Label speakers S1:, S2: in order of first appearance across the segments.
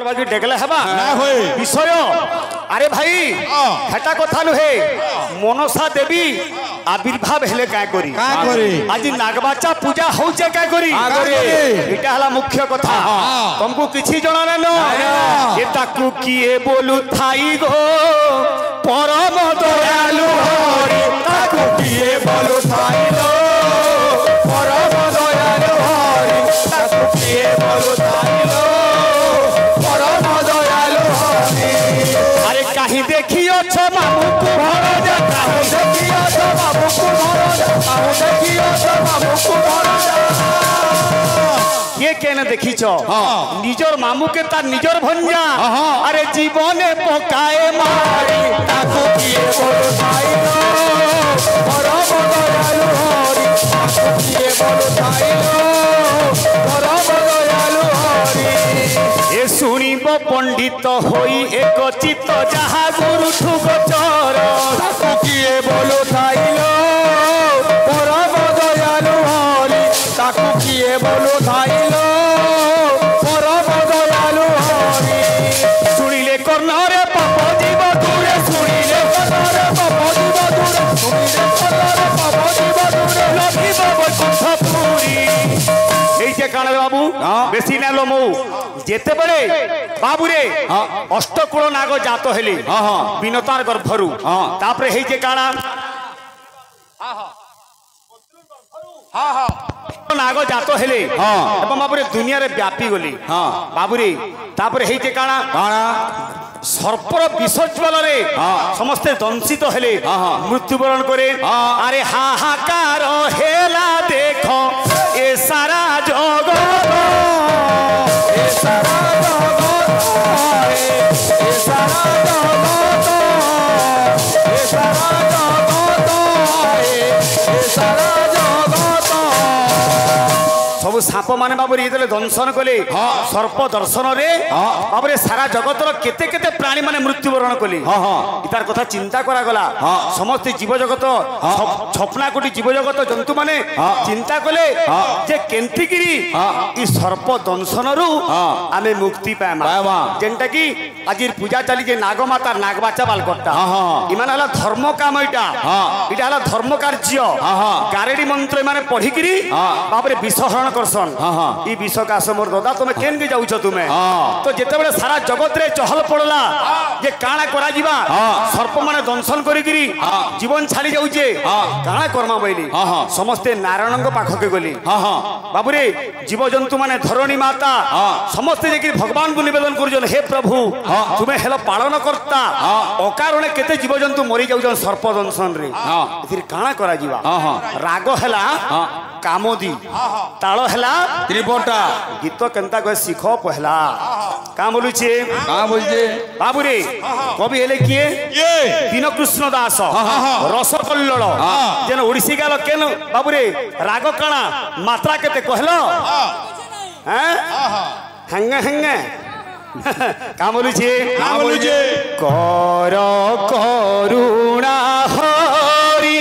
S1: बाकी डेगले हबा ना होए विषय अरे भाई हेटा कथा नुहे मनसा देवी आविर्भाव हेले काय करी आज नागबाचा पूजा होचे काय करी एटा हला मुख्य कथा तुमको किछि जणा न ए ताकू किए बोलु थाई गो परम दयालु हरि ताकू किए बोलु थाई गो परम दयालु हरि ताकू किए बोलु थाई गो परम दयालु हरि अरे कहीं देखियो छ बाबू को भरोजा कहीं देखियो छ बाबू को भरोजा कहीं देखियो छ बाबू को भरोजा ये केने देखी छो निजर मामू के तार निजर भंजा अरे जीवने पकाए मारी ताको किए बोलो थाई लो परम दयालु हरि ताको किए बोलो थाई लो परम दयालु हरि ए सुनिब पंडित होई एक चित्त जहा गुरु ठुक चर ताको किए बोलो थाई लो परम दयालु हरि ताको किए बोलो थाई लो परम दयालु हरि सुनिले कर्णरे पाप जीव दूरे सुनिले कर्णरे पाप जीव दूरे सुनिले कर्णरे पाप जीव दूरे लखिब वैकुंठ पुरी এই যে কানে বাবু বেশি না লমু যেতে বেলে বাবু রে অষ্টকুল নাগ জাত হেলি বিনতার গর্ভরু তারপরে এই যে কানা नाग जात हेले बाबू दुनिया रे व्यापी गली बाबू रे तापर हेइते काना सर्पर विसर्जन रे समस्ते दंशित हेले मृत्युवरण करे अरे हाहाकार हेला देख ए सारा जगत ए सारा जगत ए सारा जगत ए सारा जगत ए सारा सब साप माने बाबू ये दंशन कले सर्प दर्शन रे बाबू सारा जगतर केते केते प्राणी माने मृत्युवरण कले इतार कथा चिंता करा गला समस्त जीव जगत छपना कोटी जीव जगत जंतु माने चिंता कले जे केंती गिरी ई सर्प दंशन रु आमे मुक्ति पाएमा जेंटा की आज पूजा चली जे नागमाता नागबाचा बालकटा इमान हला धर्म काम इटा हला धर्म कार्य गारेडी मंत्र माने पढ़ी गिरी बाबू रे विसहरण करसन ई विष का समर दादा तुमे केन के जाउछ तुमे तो जेते बेले सारा जगत रे चहल पड़ला जे काना करा जीवा सर्प माने दंशन करी गिरी जीवन छाड़ी जाउछे काना कर्मा बैली समस्त नारायणंग पाख के गली बाबू रे जीव जंतु माने धरणी माता समस्त जे भगवान को निवेदन करजन हे प्रभु तुमे हेला पालन करता अकारणे केते जीव जंतु मरी जाउछन सर्प दंशन रे इथिर काना करा जीवा राग हेला कामोदी ताल हेला त्रिपटा गीत केनता कहे सिख पहला का बोलुछे बाबू रे कवि हेले किए दीन कृष्ण दास रसकल्लोल जेन ओडिसी गाल केन बाबू रे राग काना मात्रा केते कहलो हैं हंगे हंगे का बोलुछे कर करुणा हरि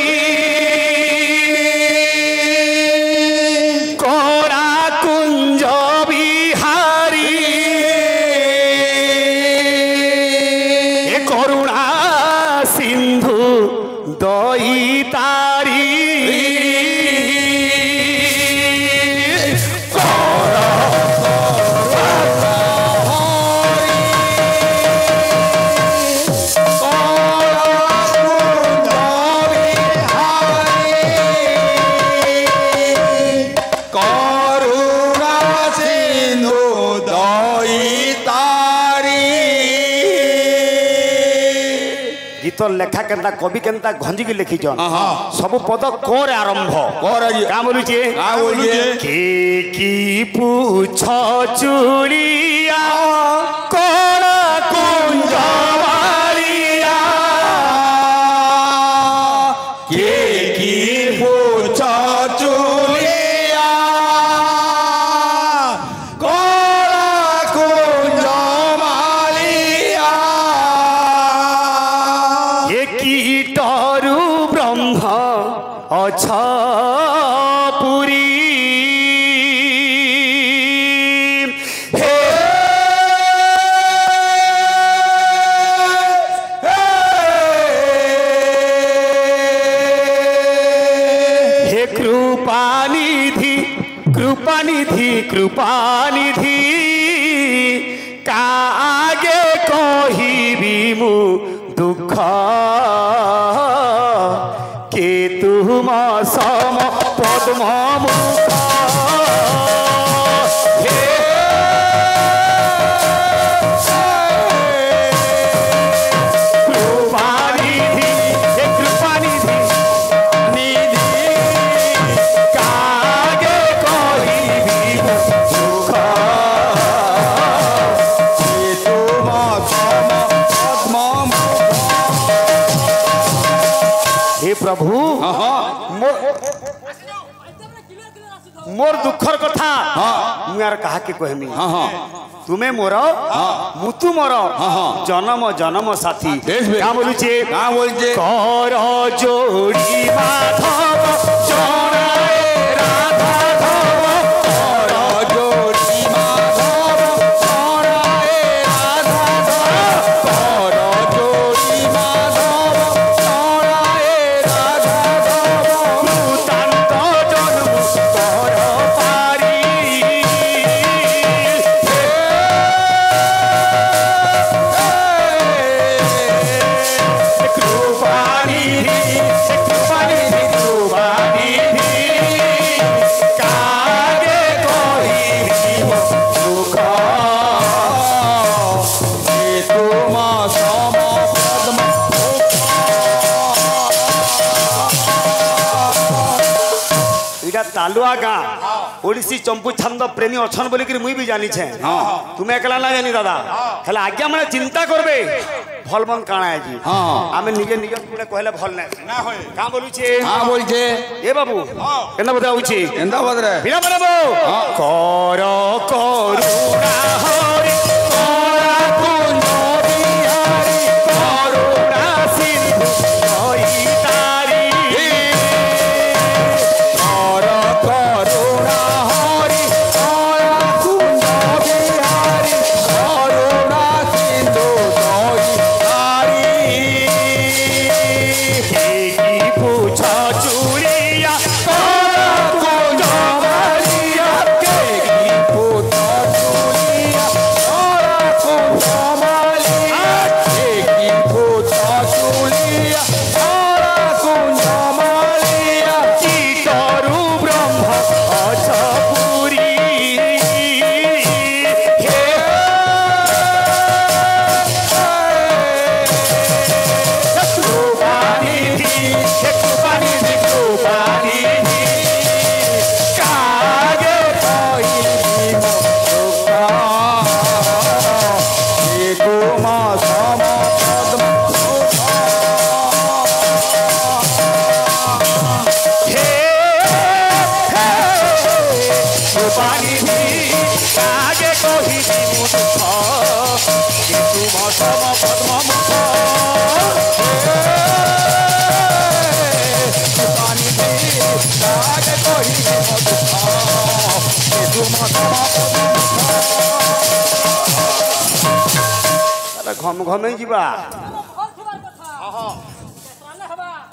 S1: लेखा केनता कवि केनता घंजी की लिखी जन सब पद कोर आरंभ का बोलुचे के की पूछ चूड़िया कोण कुंजवालिया के की पूछ चूड़िया कोण कुंजवालिया कीटरु ब्रह्म अछ पुरी हे मु दुख के तुम सम पद्म मुख प्रभु मोर दुखर कथा मुआर कहा के कहमी तुम्हें मोर मुतु मोर जन्म जन्म साथी क्या बोलुचे कर जोड़ी माधव जनाए राधा धव कर जोड़ी माधव जनाए राधा धव कर जोड़ी माधव जनाए राधा धव कृतांत जन्म कर पारी तालुआ गाँ ओडिसी चंपू छंद प्रेमी अच्छन बोलिक मुई भी जानी छे तुम्हें एकला ना जानी दादा हेला आज्ञा मैंने चिंता करबे भल मन काना है जी आमे निजे निजे गुणे कहले भल ना होय का बोलु छे हां बोल छे ए बाबू केना बता होची केंदा बदरे बिना बाबू कर करुणा हरि करा कुंज बिहारी करुणा सिंधु जय तारी घम घमे जीवा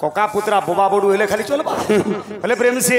S1: कका पुत्रा बोबा बड़ू हेले खाली चलबा हेले प्रेम से